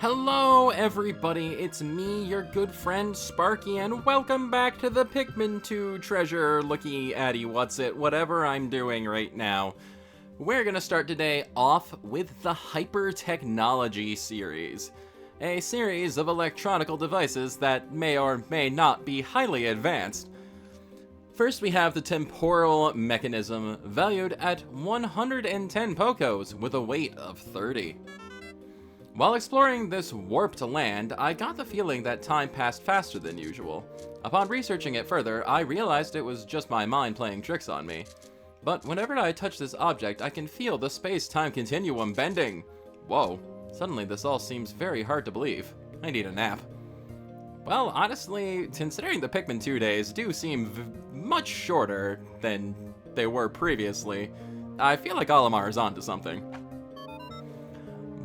Hello everybody, it's me, your good friend Sparky, and welcome back to the Pikmin 2 treasure looky addy what's it, whatever I'm doing right now. We're gonna start today off with the Hyper Technology series. A series of electronical devices that may or may not be highly advanced. First we have the temporal mechanism, valued at 110 Pokos with a weight of 30. While exploring this warped land, I got the feeling that time passed faster than usual. Upon researching it further, I realized it was just my mind playing tricks on me. But whenever I touch this object, I can feel the space-time continuum bending. Whoa, suddenly this all seems very hard to believe. I need a nap. Well, honestly, considering the Pikmin 2 days do seem much shorter than they were previously, I feel like Olimar is onto something.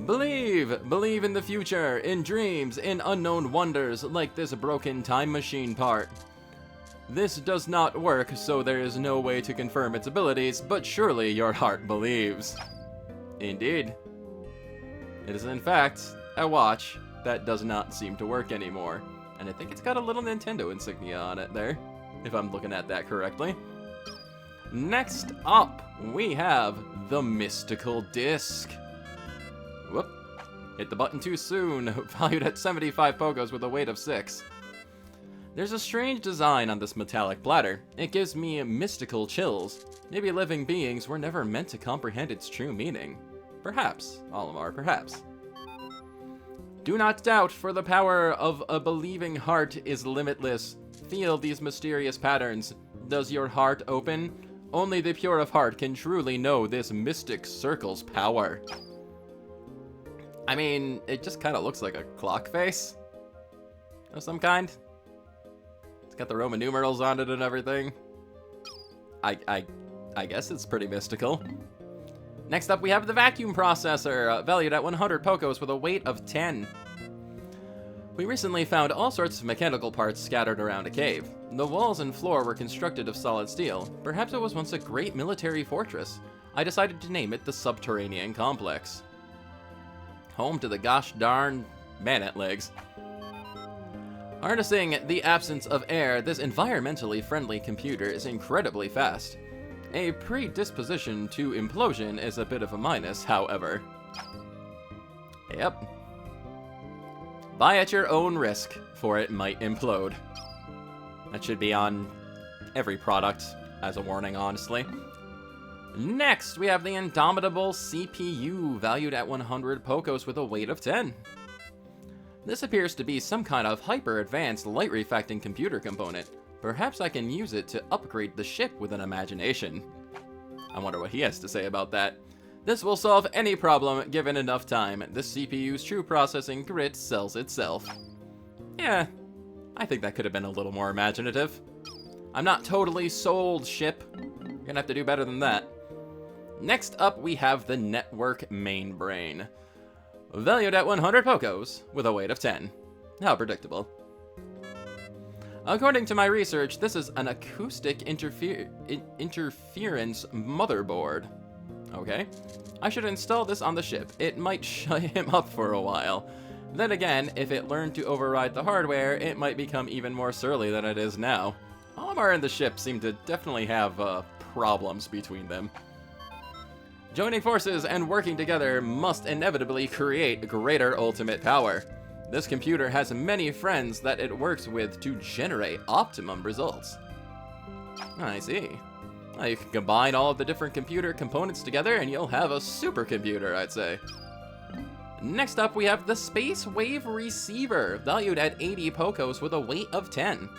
Believe in the future, in dreams, in unknown wonders, like this broken time machine part. This does not work, so there is no way to confirm its abilities, but surely your heart believes. Indeed. It is in fact a watch that does not seem to work anymore, and I think it's got a little Nintendo insignia on it there, if I'm looking at that correctly. Next up, we have the Mystical Disc. Whoop. Hit the button too soon, valued at 75 Pokos with a weight of 6. There's a strange design on this metallic platter. It gives me mystical chills. Maybe living beings were never meant to comprehend its true meaning. Perhaps, Olimar, perhaps. Do not doubt, for the power of a believing heart is limitless. Feel these mysterious patterns. Does your heart open? Only the pure of heart can truly know this mystic circle's power. I mean, it just kind of looks like a clock face of some kind. It's got the Roman numerals on it and everything. I guess it's pretty mystical. Next up, we have the vacuum processor, valued at 100 Pokos with a weight of 10. We recently found all sorts of mechanical parts scattered around a cave. The walls and floor were constructed of solid steel. Perhaps it was once a great military fortress. I decided to name it the Subterranean Complex. Home to the gosh darn man-at legs. Harnessing the absence of air, this environmentally friendly computer is incredibly fast. A predisposition to implosion is a bit of a minus, however. Yep. Buy at your own risk, for it might implode. That should be on every product as a warning, honestly. Next, we have the Indomitable CPU, valued at 100 Pokos with a weight of 10. This appears to be some kind of hyper-advanced light-refracting computer component. Perhaps I can use it to upgrade the ship with an imagination. I wonder what he has to say about that. This will solve any problem given enough time. The CPU's true processing grit sells itself. Yeah, I think that could have been a little more imaginative. I'm not totally sold, ship. You're gonna have to do better than that. Next up, we have the Network Mainbrain, valued at 100 Pokos with a weight of 10. How predictable. According to my research, this is an acoustic interference motherboard. Okay. I should install this on the ship. It might shut him up for a while. Then again, if it learned to override the hardware, it might become even more surly than it is now. Olimar and the ship seem to definitely have problems between them. Joining forces and working together must inevitably create greater ultimate power. This computer has many friends that it works with to generate optimum results. I see. Well, you can combine all of the different computer components together and you'll have a supercomputer, I'd say. Next up, we have the Space Wave Receiver, valued at 80 Pokos with a weight of 10.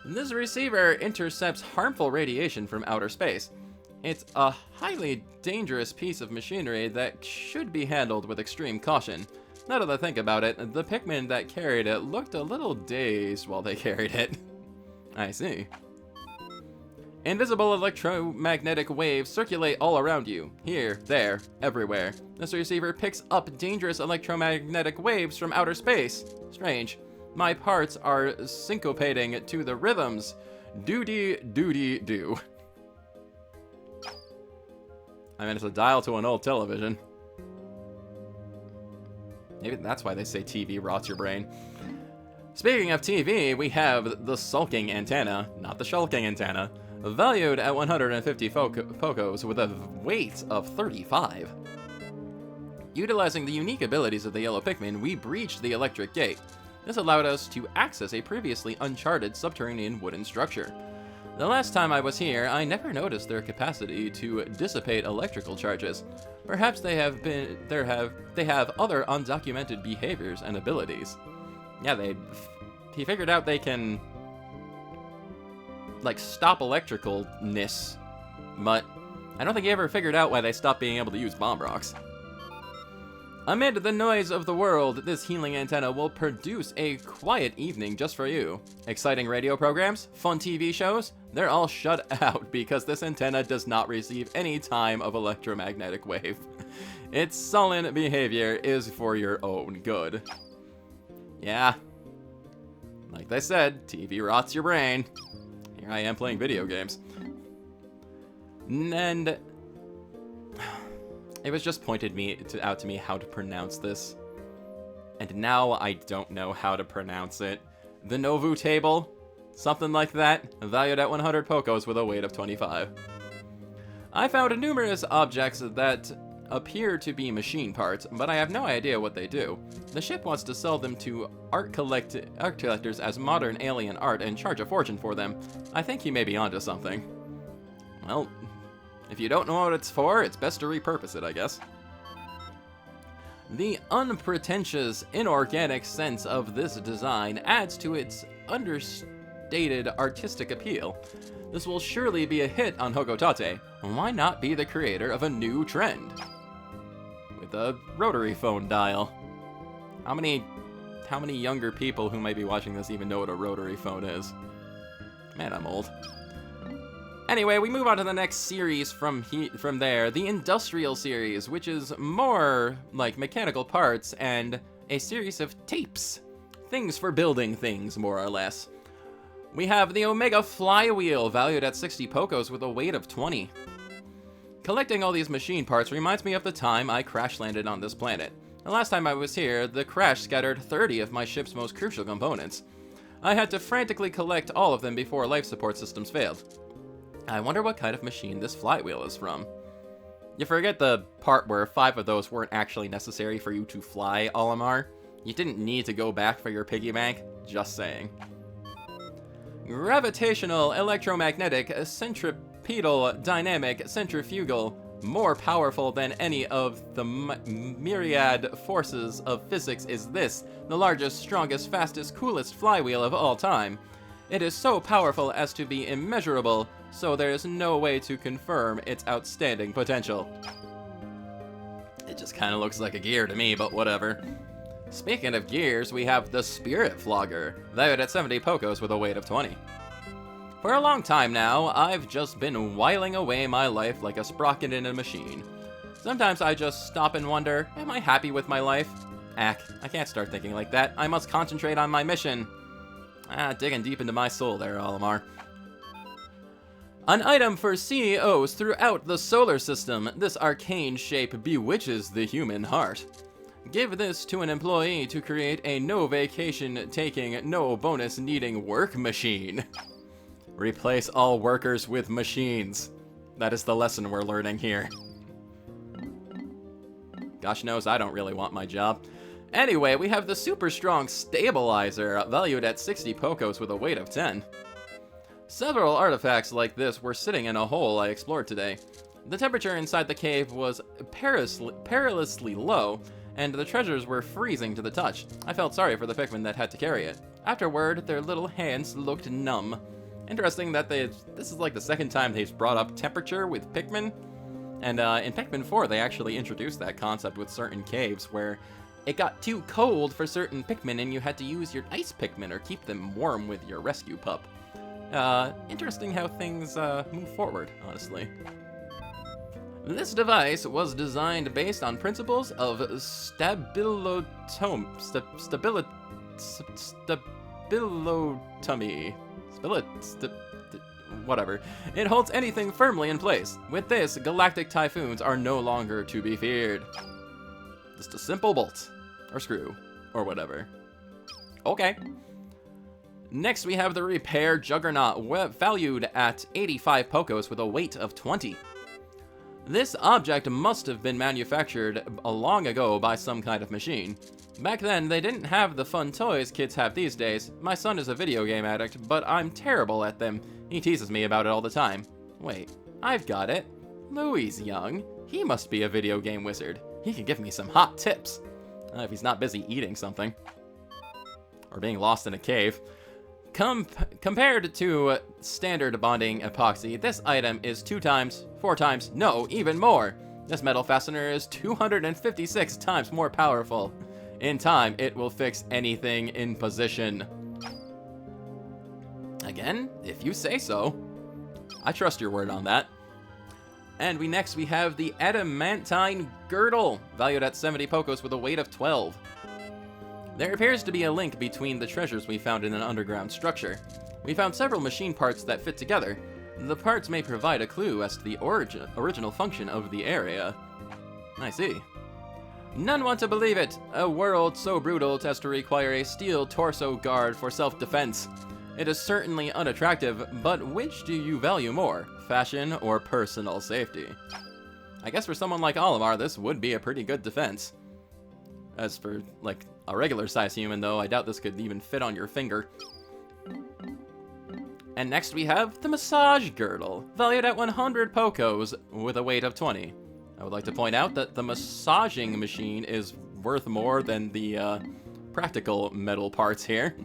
This receiver intercepts harmful radiation from outer space. It's a highly dangerous piece of machinery that should be handled with extreme caution. Now that I think about it, the Pikmin that carried it looked a little dazed while they carried it. I see. Invisible electromagnetic waves circulate all around you. Here, there, everywhere. This receiver picks up dangerous electromagnetic waves from outer space. Strange. My parts are syncopating to the rhythms. Doody-doody-do. I mean, it's a dial to an old television. Maybe that's why they say TV rots your brain. Speaking of TV, we have the sulking antenna, not the shulking antenna, valued at 150 Pokos with a weight of 35. Utilizing the unique abilities of the yellow Pikmin, we breached the electric gate. This allowed us to access a previously uncharted subterranean wooden structure. The last time I was here, I never noticed their capacity to dissipate electrical charges. Perhaps they have other undocumented behaviors and abilities. Yeah, he figured out they can, like, stop electricalness, but I don't think he ever figured out why they stopped being able to use bomb rocks. Amid the noise of the world, this healing antenna will produce a quiet evening just for you. Exciting radio programs, fun TV shows, they're all shut out because this antenna does not receive any time of electromagnetic wave. Its sullen behavior is for your own good. Yeah. Like they said, TV rots your brain. Here I am playing video games. And it was just pointed out to me how to pronounce this. And now I don't know how to pronounce it. The Novu table? Something like that, valued at 100 Pokos with a weight of 25. I found numerous objects that appear to be machine parts, but I have no idea what they do. The ship wants to sell them to art collectors as modern alien art and charge a fortune for them. I think he may be onto something. Well, if you don't know what it's for, it's best to repurpose it, I guess. The unpretentious, inorganic sense of this design adds to its understated artistic appeal. This will surely be a hit on Hokotate. Why not be the creator of a new trend? With a rotary phone dial. How many younger people who might be watching this even know what a rotary phone is? Man, I'm old. Anyway, we move on to the next series from there, the Industrial series, which is more like mechanical parts and a series of tapes. Things for building things, more or less. We have the Omega Flywheel, valued at 60 Pokos with a weight of 20. Collecting all these machine parts reminds me of the time I crash landed on this planet. The last time I was here, the crash scattered 30 of my ship's most crucial components. I had to frantically collect all of them before life support systems failed. I wonder what kind of machine this flywheel is from. You forget the part where 5 of those weren't actually necessary for you to fly, Olimar. You didn't need to go back for your piggy bank, just saying. Gravitational, electromagnetic, centripetal, dynamic, centrifugal, more powerful than any of the myriad forces of physics is this, the largest, strongest, fastest, coolest flywheel of all time. It is so powerful as to be immeasurable, so there is no way to confirm its outstanding potential. It just kind of looks like a gear to me, but whatever. Speaking of gears, we have the Spirit Flogger, valued at 70 Pokos with a weight of 20. For a long time now, I've just been whiling away my life like a sprocket in a machine. Sometimes I just stop and wonder, am I happy with my life? I can't start thinking like that. I must concentrate on my mission. Digging deep into my soul there, Olimar. An item for CEOs throughout the solar system, this arcane shape bewitches the human heart. Give this to an employee to create a no vacation taking, no bonus needing work machine. Replace all workers with machines. That is the lesson we're learning here. Gosh knows I don't really want my job. Anyway, we have the super strong stabilizer, valued at 60 Pokos with a weight of 10. Several artifacts like this were sitting in a hole I explored today. The temperature inside the cave was perilously low, and the treasures were freezing to the touch. I felt sorry for the Pikmin that had to carry it. Afterward, their little hands looked numb. Interesting that this is like the second time they've brought up temperature with Pikmin. And in Pikmin 4, they actually introduced that concept with certain caves where it got too cold for certain Pikmin and you had to use your ice Pikmin or keep them warm with your rescue pup. Interesting how things move forward, honestly. This device was designed based on principles of stabilotomy. Whatever. It holds anything firmly in place. With this, galactic typhoons are no longer to be feared. Just a simple bolt. Or screw. Or whatever. Okay. Next, we have the Repair Juggernaut, valued at 85 Pokos with a weight of 20. This object must have been manufactured long ago by some kind of machine. Back then, they didn't have the fun toys kids have these days. My son is a video game addict, but I'm terrible at them. He teases me about it all the time. Wait, I've got it. Louie's young. He must be a video game wizard. He can give me some hot tips. If he's not busy eating something. Or being lost in a cave. Compared to standard bonding epoxy, this item is 2 times, 4 times, no, even more. This metal fastener is 256 times more powerful. In time, it will fix anything in position. Again, if you say so. I trust your word on that. And next we have the Adamantine Girdle, valued at 70 Pokos with a weight of 12. There appears to be a link between the treasures we found in an underground structure. We found several machine parts that fit together. The parts may provide a clue as to the original function of the area. I see. None want to believe it. A world so brutal as to require a steel torso guard for self-defense. It is certainly unattractive, but which do you value more, fashion or personal safety? I guess for someone like Olimar, this would be a pretty good defense. As for, like, a regular-sized human, though, I doubt this could even fit on your finger. And next we have the Massage Girdle, valued at 100 Pokos with a weight of 20. I would like to point out that the massaging machine is worth more than the practical metal parts here.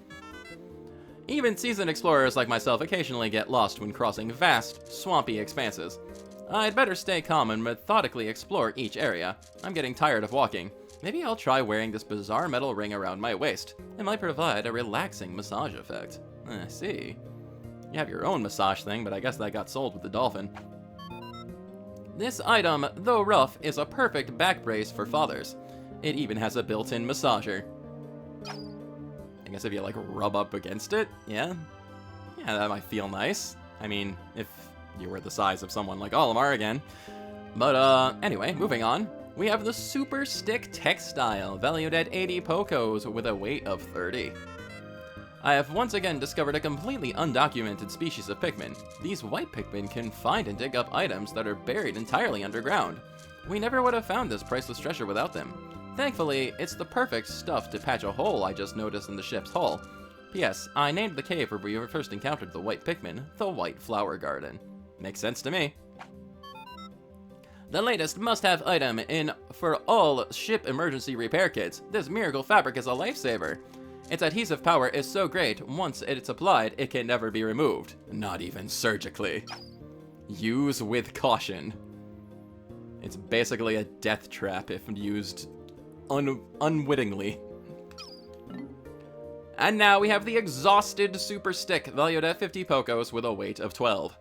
Even seasoned explorers like myself occasionally get lost when crossing vast, swampy expanses. I'd better stay calm and methodically explore each area. I'm getting tired of walking. Maybe I'll try wearing this bizarre metal ring around my waist. It might provide a relaxing massage effect. I see. You have your own massage thing, but I guess that got sold with the dolphin. This item, though rough, is a perfect back brace for fathers. It even has a built-in massager. I guess if you, like, rub up against it, yeah? Yeah, that might feel nice. I mean, if you were the size of someone like Olimar again. But, anyway, moving on. We have the Super Stick Textile, valued at 80 Pokos with a weight of 30. I have once again discovered a completely undocumented species of Pikmin. These white Pikmin can find and dig up items that are buried entirely underground. We never would have found this priceless treasure without them. Thankfully, it's the perfect stuff to patch a hole I just noticed in the ship's hull. P.S. I named the cave where we first encountered the white Pikmin the White Flower Garden. Makes sense to me. The latest must-have item for all ship emergency repair kits. This miracle fabric is a lifesaver. Its adhesive power is so great, once it's applied, it can never be removed. Not even surgically. Use with caution. It's basically a death trap if used unwittingly. And now we have the Exhausted Super Stick, valued at 50 Pokos with a weight of 12.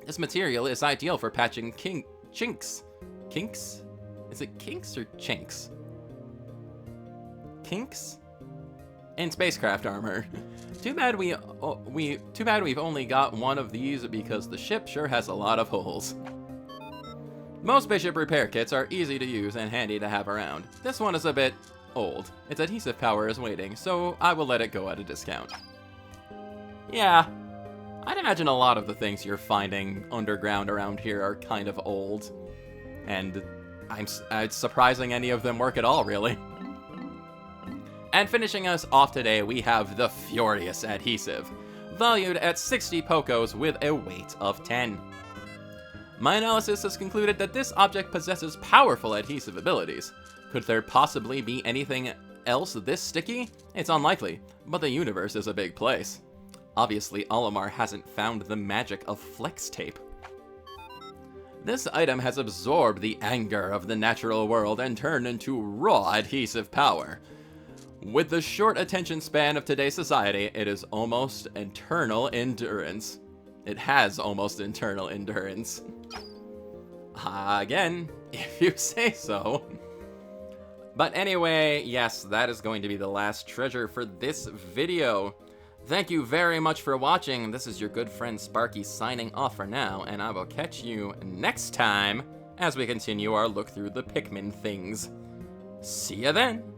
This material is ideal for patching chinks. Kinks? Is it kinks or chinks? Kinks? In spacecraft armor. Too bad we've only got one of these because the ship sure has a lot of holes. Most spaceship repair kits are easy to use and handy to have around. This one is a bit old. Its adhesive power is waning, so I will let it go at a discount. Yeah, I'd imagine a lot of the things you're finding underground around here are kind of old. And it's surprising any of them work at all, really. And finishing us off today, we have the Furious Adhesive, valued at 60 Pokos with a weight of 10. My analysis has concluded that this object possesses powerful adhesive abilities. Could there possibly be anything else this sticky? It's unlikely, but the universe is a big place. Obviously, Olimar hasn't found the magic of flex tape. This item has absorbed the anger of the natural world and turned into raw adhesive power. With the short attention span of today's society, it is almost eternal endurance. It has almost eternal endurance. Again, if you say so. But anyway, yes, that is going to be the last treasure for this video. Thank you very much for watching. This is your good friend Sparky signing off for now, and I will catch you next time as we continue our look through the Pikmin things. See ya then!